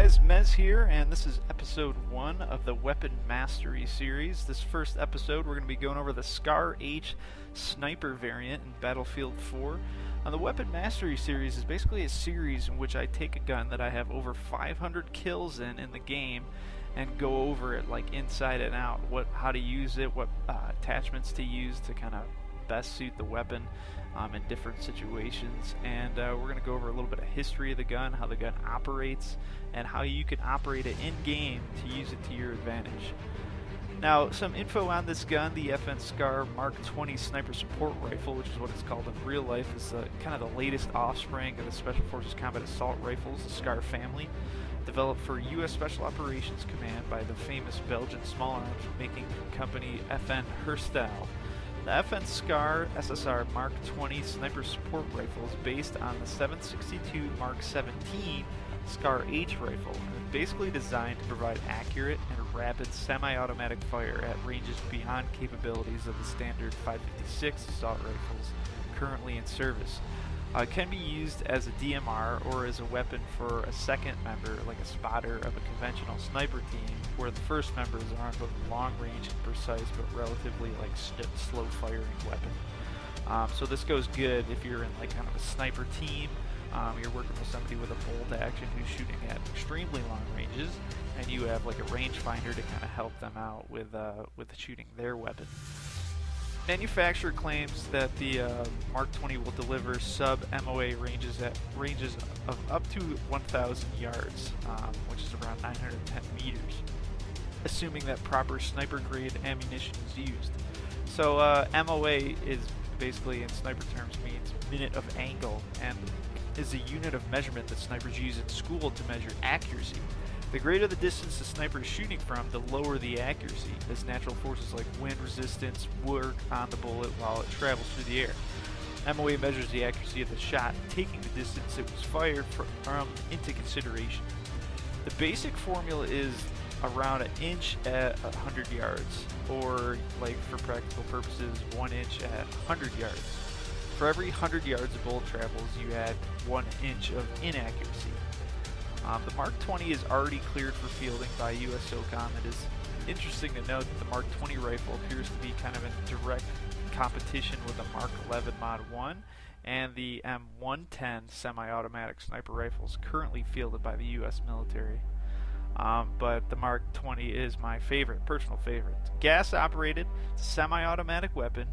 guys, Mez here, and this is episode 1 of the Weapon Mastery series. This first episode we're going to be going over the Scar H sniper variant in Battlefield 4. The Weapon Mastery series is basically a series in which I take a gun that I have over 500 kills in the game and go over it like inside and out, how to use it, what attachments to use to kind of best suit the weapon in different situations, and we're going to go over a little bit of history of the gun, how the gun operates, and how you can operate it in-game to use it to your advantage. Now, some info on this gun: the FN Scar Mark 20 Sniper Support Rifle, which is what it's called in real life, is kind of the latest offspring of the Special Forces Combat Assault Rifles, the Scar family, developed for U.S. Special Operations Command by the famous Belgian small arms making company FN Herstal. The FN Scar SSR Mark 20 Sniper Support Rifle is based on the 7.62 Mark 17 Scar H rifle, and is basically designed to provide accurate and rapid semi-automatic fire at ranges beyond capabilities of the standard 5.56 assault rifles currently in service. It can be used as a DMR or as a weapon for a second member, like a spotter of a conventional sniper team, where the first member is armed with a long-range and precise but relatively slow-firing weapon. So this goes good if you're in like kind of a sniper team. You're working with somebody with a bolt action who's shooting at extremely long ranges, and you have like a rangefinder to kind of help them out with shooting their weapon. Manufacturer claims that the Mark 20 will deliver sub-MOA ranges at ranges of up to 1,000 yards, which is around 910 meters, assuming that proper sniper-grade ammunition is used. So MOA is basically, in sniper terms, means minute of angle, and is a unit of measurement that snipers use in school to measure accuracy. The greater the distance the sniper is shooting from, the lower the accuracy, as natural forces like wind resistance work on the bullet while it travels through the air. MOA measures the accuracy of the shot, taking the distance it was fired from into consideration. The basic formula is around an inch at 100 yards, or, like for practical purposes, 1 inch at 100 yards. For every 100 yards of bullet travels, you add 1 inch of inaccuracy. The Mark 20 is already cleared for fielding by US SOCOM. It is interesting to note that the Mark 20 rifle appears to be kind of in direct competition with the Mark 11 Mod 1 and the M110 semi-automatic sniper rifles currently fielded by the US military. But the Mark 20 is my personal favorite. Gas operated, semi-automatic weapon.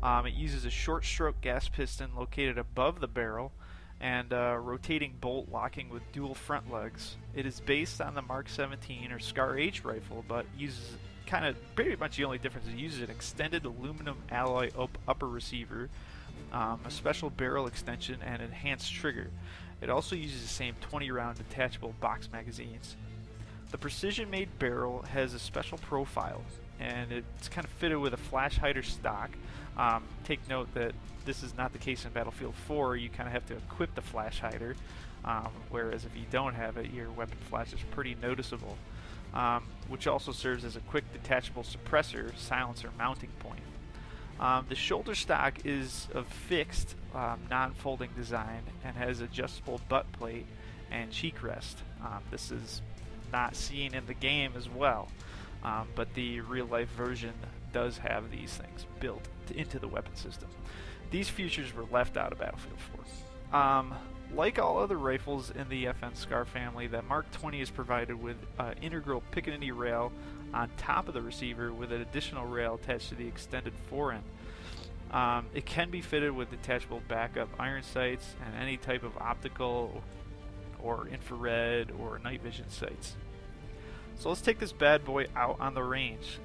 It uses a short stroke gas piston located above the barrel and rotating bolt locking with dual front lugs. It is based on the Mark 17 or Scar H rifle, but uses pretty much the only difference is it uses an extended aluminum alloy upper receiver, a special barrel extension, and enhanced trigger. It also uses the same 20-round detachable box magazines. The precision-made barrel has a special profile, and it's kind of fitted with a flash hider stock. Take note that this is not the case in Battlefield 4. You kind of have to equip the flash hider, whereas if you don't have it, your weapon flash is pretty noticeable, which also serves as a quick detachable suppressor silencer mounting point. The shoulder stock is of fixed, non-folding design and has adjustable butt plate and cheek rest. This is not seen in the game as well, but the real-life version does have these things built into the weapon system. These features were left out of Battlefield 4. Like all other rifles in the FN Scar family, the Mark 20 is provided with an integral Picatinny rail on top of the receiver with an additional rail attached to the extended forend. It can be fitted with detachable backup iron sights and any type of optical or infrared or night vision sights. So let's take this bad boy out on the range.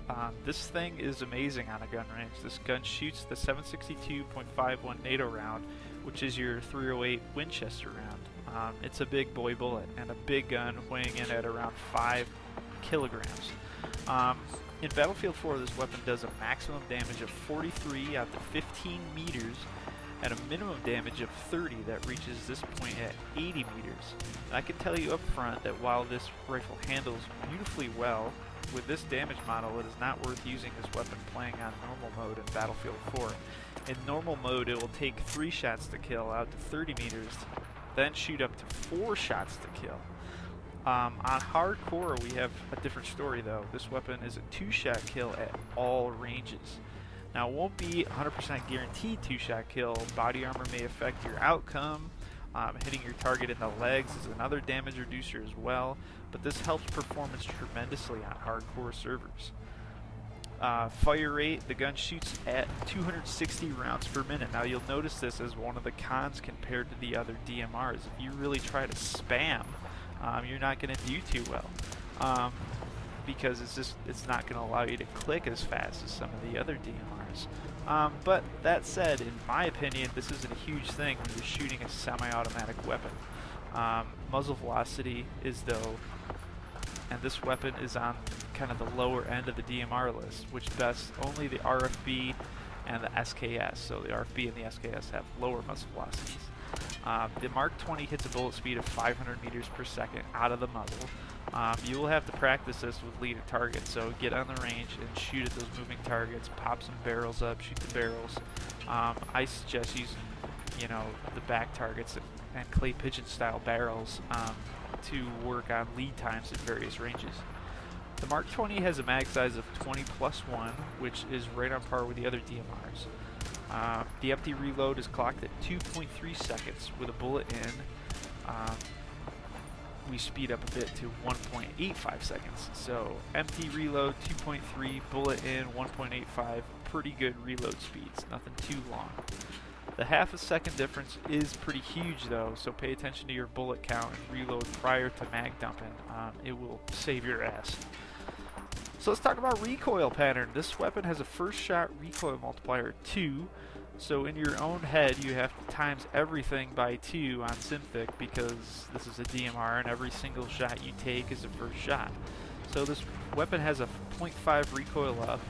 This thing is amazing on a gun range. This gun shoots the 7.62.51 NATO round, which is your 308 Winchester round. It's a big boy bullet and a big gun, weighing in at around 5 kilograms. In Battlefield 4, this weapon does a maximum damage of 43 out to 15 meters and a minimum damage of 30 that reaches this point at 80 meters. And I can tell you up front that while this rifle handles beautifully well, with this damage model it is not worth using this weapon playing on normal mode in Battlefield 4. In normal mode it will take 3 shots to kill out to 30 meters, then shoot up to 4 shots to kill. On hardcore, we have a different story though. This weapon is a 2-shot kill at all ranges. Now, it won't be 100% guaranteed 2-shot kill. Body armor may affect your outcome. Hitting your target in the legs is another damage reducer as well, but this helps performance tremendously on hardcore servers. Fire rate, the gun shoots at 260 rounds per minute. Now, you'll notice this as one of the cons compared to the other DMRs. If you really try to spam, you're not going to do too well, because it's not going to allow you to click as fast as some of the other DMRs. But that said, in my opinion, this isn't a huge thing when you're shooting a semi-automatic weapon. Muzzle velocity is though, and this weapon is on kind of the lower end of the DMR list, which bests only the RFB and the SKS. So the RFB and the SKS have lower muzzle velocities. The Mark 20 hits a bullet speed of 500 meters per second out of the muzzle. You will have to practice this with leaded targets, so get on the range and shoot at those moving targets, pop some barrels up, shoot the barrels. I suggest using, the back targets and clay pigeon style barrels to work on lead times at various ranges. The Mark 20 has a mag size of 20+1, which is right on par with the other DMRs. The empty reload is clocked at 2.3 seconds with a bullet in. We speed up a bit to 1.85 seconds. So empty reload 2.3, bullet in 1.85, pretty good reload speeds, nothing too long. The half a second difference is pretty huge though, so pay attention to your bullet count and reload prior to mag dumping. It will save your ass. So let's talk about recoil pattern. This weapon has a first shot recoil multiplier of 2. So in your own head, you have to times everything by 2 on Synthic because this is a DMR and every single shot you take is a first shot. So this weapon has a 0.5 recoil up,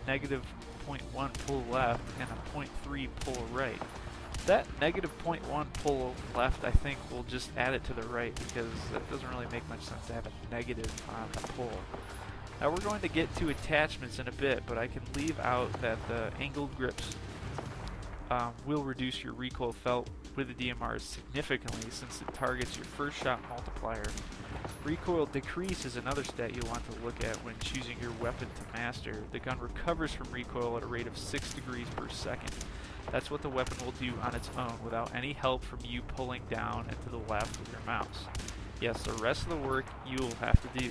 negative 0.1 pull left, and a 0.3 pull right. That negative 0.1 pull left, I think, will just add it to the right because that doesn't really make much sense to have a negative on the pull. Now we're going to get to attachments in a bit, but I can leave out that the angled grips will reduce your recoil felt with the DMRs significantly since it targets your first shot multiplier. Recoil decrease is another stat you'll want to look at when choosing your weapon to master. The gun recovers from recoil at a rate of 6 degrees per second. That's what the weapon will do on its own without any help from you pulling down and to the left with your mouse. Yes, the rest of the work you'll have to do.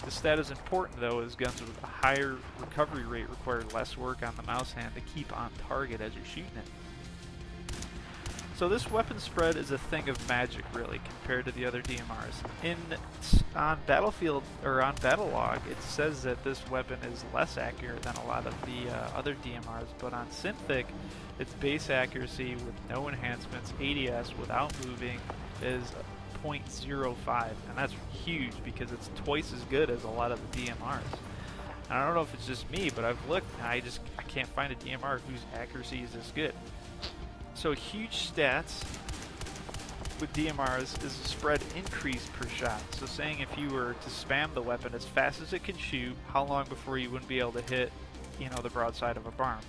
The stat is important though, as guns with a higher recovery rate require less work on the mouse hand to keep on target as you're shooting it. So this weapon spread is a thing of magic, really, compared to the other DMRs. On Battlefield or on Battlelog, it says that this weapon is less accurate than a lot of the other DMRs, but on Synthic, its base accuracy with no enhancements, ADS without moving, is 0.05, and that's huge because it's twice as good as a lot of the DMRs. And I don't know if it's just me, but I've looked and I can't find a DMR whose accuracy is this good. So huge stats with DMRs is the spread increase per shot. So saying if you were to spam the weapon as fast as it can shoot, how long before you wouldn't be able to hit, the broadside of a barn.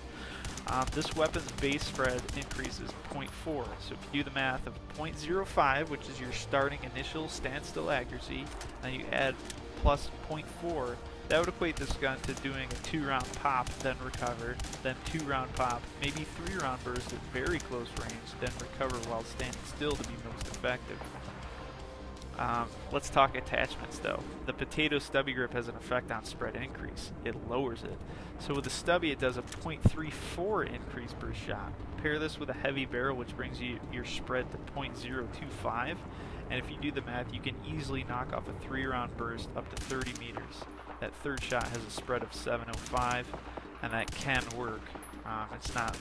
This weapon's base spread increases 0.4. So if you do the math of 0.05, which is your starting initial standstill accuracy, and you add plus 0.4, that would equate this gun to doing a 2-round pop, then recover, then 2-round pop, maybe 3-round burst at very close range, then recover while standing still to be most effective. Let's talk attachments though. The potato stubby grip has an effect on spread increase. It lowers it. So with the stubby it does a 0.34 increase per shot. Pair this with a heavy barrel which brings your spread to 0.025, and if you do the math you can easily knock off a 3-round burst up to 30 meters. That third shot has a spread of 705, and that can work. It's not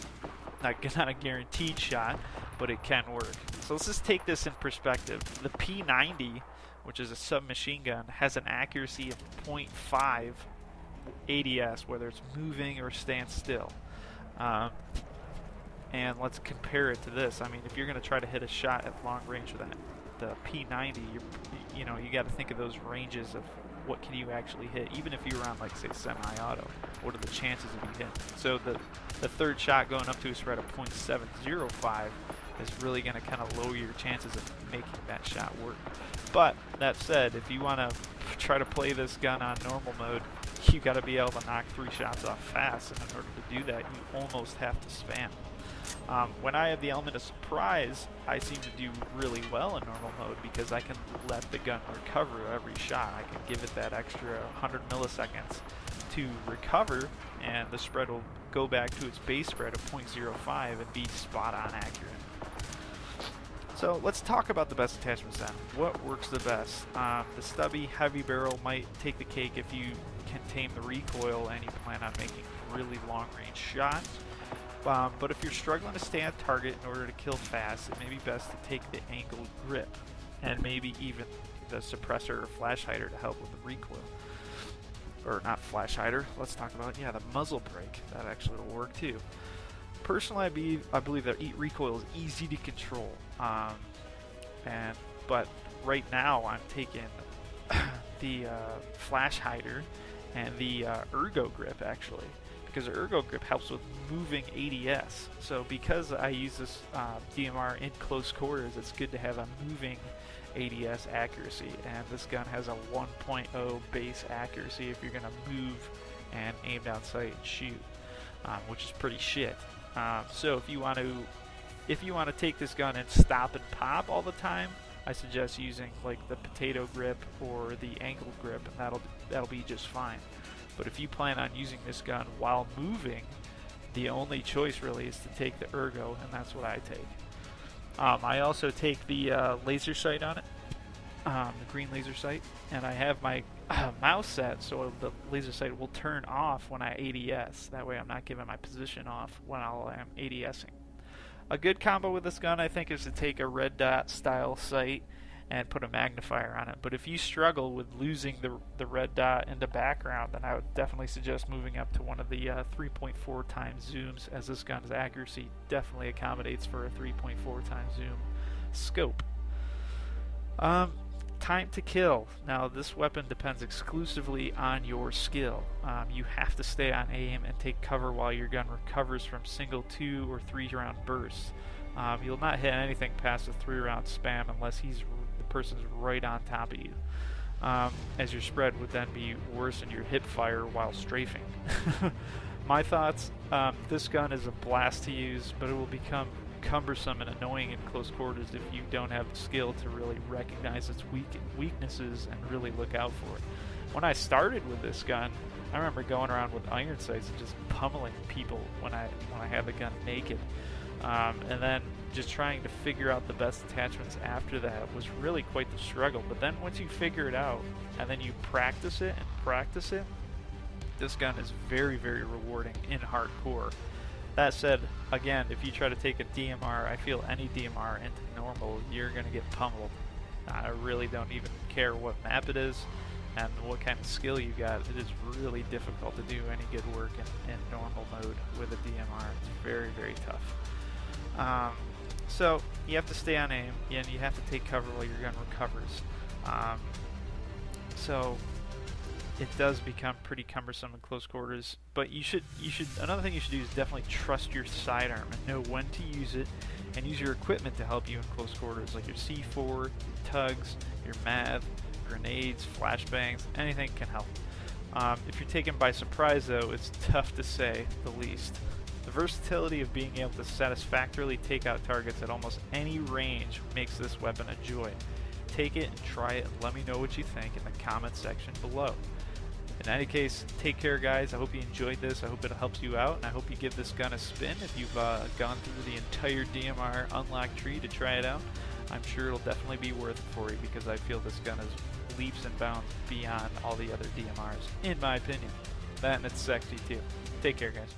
a guaranteed shot, but it can work. So let's just take this in perspective. The P90, which is a submachine gun, has an accuracy of 0.5 ADS, whether it's moving or stand still. And let's compare it to this. I mean, if you're going to try to hit a shot at long range with the P90, you got to think of those ranges of what can you actually hit, even if you're on, like, say, semi-auto. What are the chances of you hitting? So the third shot going up to a spread of 0.705 is really going to kind of lower your chances of making that shot work. But that said, if you want to try to play this gun on normal mode, you got to be able to knock 3 shots off fast, and in order to do that, you almost have to spam. When I have the element of surprise, I seem to do really well in normal mode because I can let the gun recover every shot. I can give it that extra 100 milliseconds to recover, and the spread will go back to its base spread of 0.05 and be spot on accurate. So let's talk about the best attachments then. What works the best? The stubby heavy barrel might take the cake if you can tame the recoil and you plan on making really long range shots. But if you're struggling to stay on target in order to kill fast, it may be best to take the angled grip and maybe even the suppressor or flash hider to help with the recoil. Or not flash hider, let's talk about, the muzzle brake. That actually will work too. Personally, I believe that recoil is easy to control. But right now I'm taking the flash hider and the ergo grip actually, because the ergo grip helps with moving ADS. So because I use this DMR in close quarters, it's good to have a moving ADS accuracy, and this gun has a 1.0 base accuracy if you're going to move and aim down sight and shoot, which is pretty shit. So if you want to take this gun and stop and pop all the time, I suggest using like the potato grip or the angled grip, and that'll be just fine. But if you plan on using this gun while moving, the only choice really is to take the ergo, and that's what I take. I also take the laser sight on it, the green laser sight, and I have my mouse set so the laser sight will turn off when I ADS. That way I'm not giving my position off when I am ADSing. A good combo with this gun, I think, is to take a red dot style sight and put a magnifier on it. But if you struggle with losing the red dot in the background, then I would definitely suggest moving up to one of the 3.4 times zooms, as this gun's accuracy definitely accommodates for a 3.4 times zoom scope. Time to kill. Now this weapon depends exclusively on your skill. You have to stay on aim and take cover while your gun recovers from single 2 or 3 round bursts. You'll not hit anything past a 3 round spam unless the person's right on top of you, as your spread would then be worse in your hip fire while strafing. My thoughts, this gun is a blast to use, but it will become cumbersome and annoying in close quarters if you don't have the skill to really recognize its weaknesses and really look out for it. When I started with this gun, I remember going around with iron sights and just pummeling people when I had the gun naked. And then just trying to figure out the best attachments after that was really quite the struggle. But then once you figure it out and then you practice it, this gun is very, very rewarding in hardcore. That said, again, if you try to take a DMR, I feel any DMR into normal, you're going to get pummeled. I really don't even care what map it is and what kind of skill you got. It is really difficult to do any good work in normal mode with a DMR. It's very, very tough. So you have to stay on aim, and you have to take cover while your gun recovers. So it does become pretty cumbersome in close quarters, but another thing you should do is definitely trust your sidearm and know when to use it, and use your equipment to help you in close quarters, like your C4, your tugs, your MAV, grenades, flashbangs, anything can help. If you're taken by surprise though, it's tough to say the least. The versatility of being able to satisfactorily take out targets at almost any range makes this weapon a joy. Take it and try it, and let me know what you think in the comment section below. In any case, take care guys. I hope you enjoyed this. I hope it helps you out, and I hope you give this gun a spin if you've gone through the entire DMR unlock tree to try it out. I'm sure it'll definitely be worth it for you, because I feel this gun is leaps and bounds beyond all the other DMRs, in my opinion. That and it's sexy too. Take care guys.